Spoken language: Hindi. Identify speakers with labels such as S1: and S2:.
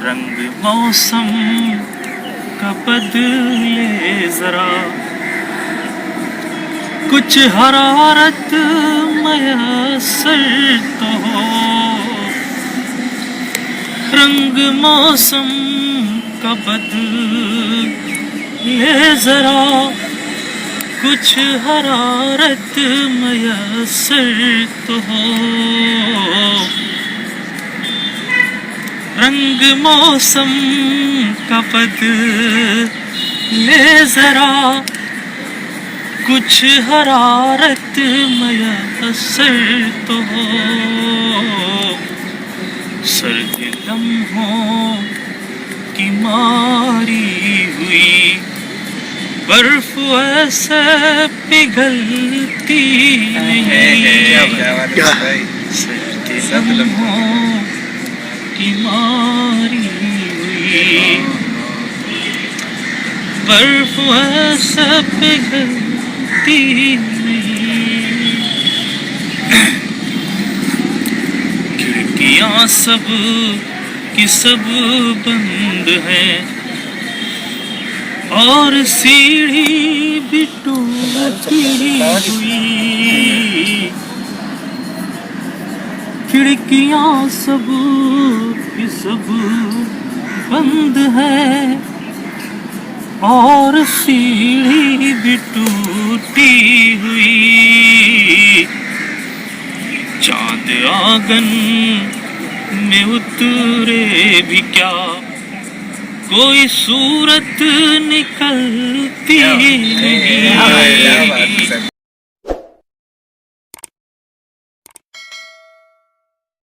S1: रंग मौसम का बदले जरा, कुछ हरारत मयसर तो हो। रंग मौसम का बदले जरा, कुछ हरारत मयसर तो हो। रंग मौसम का बदले जरा, कुछ हरारत मयसर तो हो। सर्द लम्हों की मारी हुई बर्फ ऐसे पिघलती नहीं। सर्द लम्हों की मारी हुई बर्फ ऐसे पिघलती नहीं। खिड़कियां सब की सब बंद है और सीढ़ी भी टूटी हुई। खिड़कियां सब की सब बंद है और सीढ़ी भी टूटी हुई। चाँद आंगन में उतरे भी क्या, कोई सूरत निकलती नहीं।